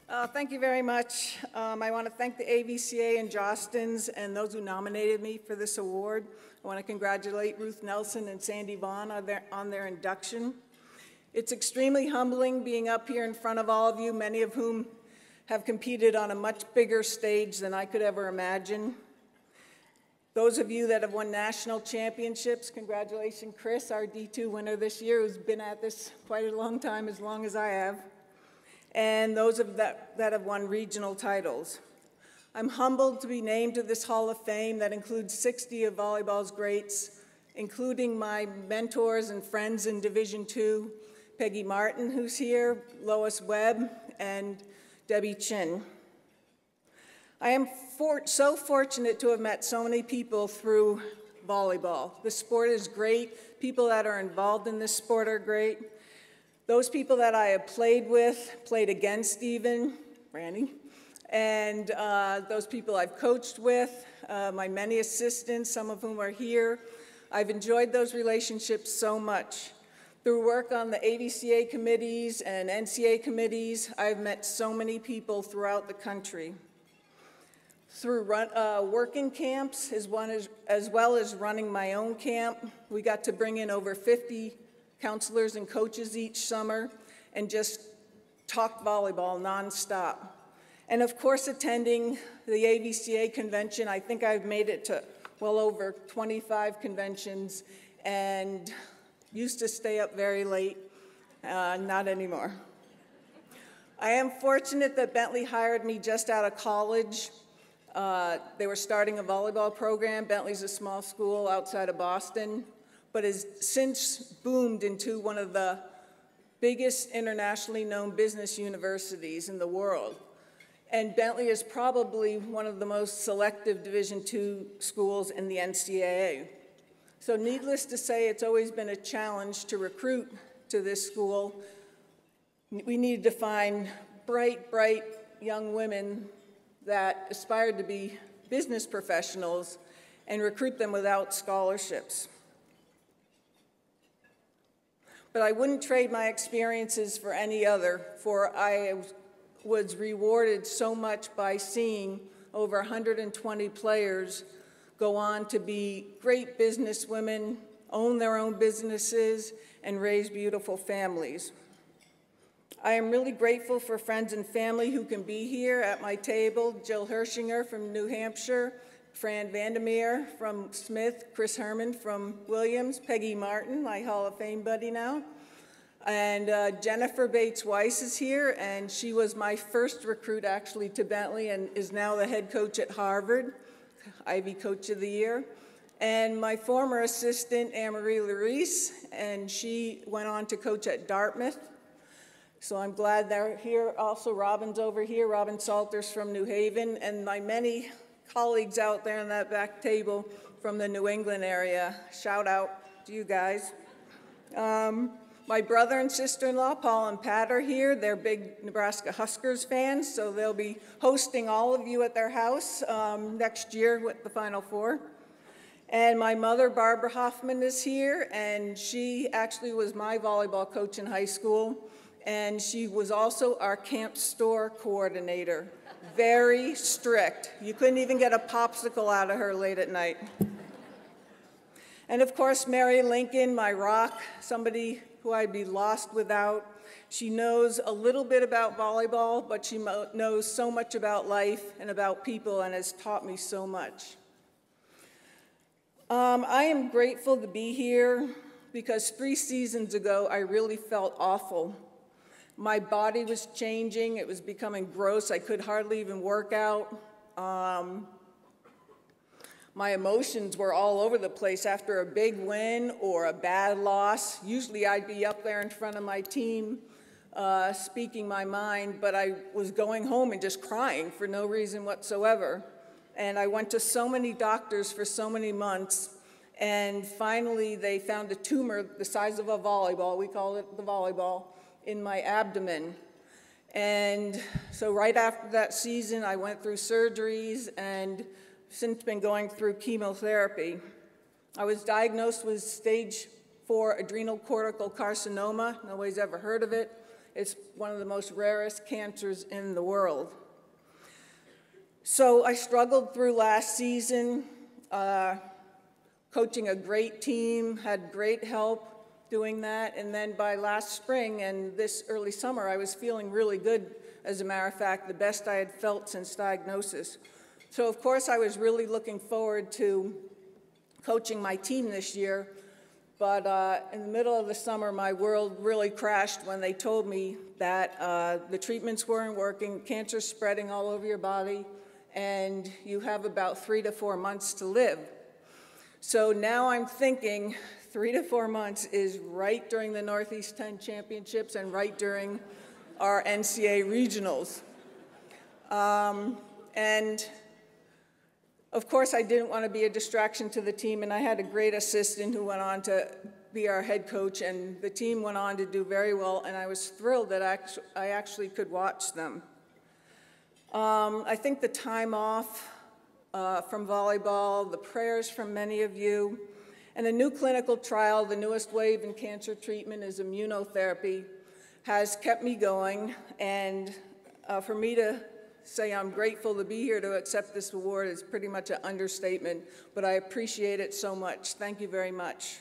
Thank you very much. I want to thank the AVCA and Jostens and those who nominated me for this award. I want to congratulate Ruth Nelson and Sandy Vaughn on their induction. It's extremely humbling being up here in front of all of you, many of whom have competed on a much bigger stage than I could ever imagine. Those of you that have won national championships, congratulations, Chris, our D2 winner this year, who's been at this quite a long time, as long as I have. And those that have won regional titles. I'm humbled to be named to this Hall of Fame that includes 60 of volleyball's greats, including my mentors and friends in Division II, Peggy Martin, who's here, Lois Webb, and Debbie Chin. I am so fortunate to have met so many people through volleyball. The sport is great. People that are involved in this sport are great. Those people that I have played with, played against even, Randy, and those people I've coached with, my many assistants, some of whom are here, I've enjoyed those relationships so much. Through work on the AVCA committees and NCA committees, I've met so many people throughout the country. Through working camps, as well as running my own camp, we got to bring in over 50 counselors and coaches each summer and just talk volleyball nonstop. And of course, attending the AVCA convention, I think I've made it to well over 25 conventions and used to stay up very late, not anymore. I am fortunate that Bentley hired me just out of college. They were starting a volleyball program. Bentley's a small school outside of Boston, but has since boomed into one of the biggest internationally known business universities in the world. And Bentley is probably one of the most selective Division II schools in the NCAA. So needless to say, it's always been a challenge to recruit to this school. We needed to find bright young women that aspired to be business professionals and recruit them without scholarships. But I wouldn't trade my experiences for any other, for I was rewarded so much by seeing over 120 players go on to be great businesswomen, own their own businesses, and raise beautiful families. I am really grateful for friends and family who can be here at my table: Jill Hershinger from New Hampshire, Fran Vandermeer from Smith, Chris Herman from Williams, Peggy Martin, my Hall of Fame buddy now, and Jennifer Bates-Weiss is here, and she was my first recruit actually to Bentley and is now the head coach at Harvard, Ivy Coach of the Year. And my former assistant, Anne-Marie Larice, and she went on to coach at Dartmouth. So I'm glad they're here. Also, Robin's over here, Robin Salters from New Haven, and my many colleagues out there in that back table from the New England area. Shout out to you guys. My brother and sister-in-law, Paul and Pat, are here. They're big Nebraska Huskers fans, so they'll be hosting all of you at their house next year with the Final Four. And my mother, Barbara Hoffman, is here, and she actually was my volleyball coach in high school, and she was also our camp store coordinator. Very strict. You couldn't even get a popsicle out of her late at night. And of course, Mary Lincoln, my rock, somebody who I'd be lost without. She knows a little bit about volleyball, but she knows so much about life and about people and has taught me so much. I am grateful to be here because 3 seasons ago, I really felt awful. My body was changing. It was becoming gross. I could hardly even work out. My emotions were all over the place after a big win or a bad loss. Usually I'd be up there in front of my team speaking my mind, but I was going home and just crying for no reason whatsoever. And I went to so many doctors for so many months, and finally they found a tumor the size of a volleyball, we call it the volleyball, in my abdomen. And so right after that season, I went through surgeries and since been going through chemotherapy. I was diagnosed with stage 4 adrenal cortical carcinoma. Nobody's ever heard of it. It's one of the most rarest cancers in the world. So I struggled through last season, coaching a great team, had great help doing that, and then by last spring and this early summer, I was feeling really good, as a matter of fact, the best I had felt since diagnosis. So of course I was really looking forward to coaching my team this year, but in the middle of the summer, my world really crashed when they told me that the treatments weren't working, cancer's spreading all over your body, and you have about 3 to 4 months to live. So now I'm thinking 3 to 4 months is right during the Northeast 10 Championships and right during our NCAA regionals. And of course, I didn't want to be a distraction to the team, and I had a great assistant who went on to be our head coach, and the team went on to do very well, and I was thrilled that I actually could watch them. I think the time off from volleyball, the prayers from many of you, and a new clinical trial, the newest wave in cancer treatment is immunotherapy, has kept me going, and for me to say I'm grateful to be here to accept this award is pretty much an understatement, but I appreciate it so much. Thank you very much.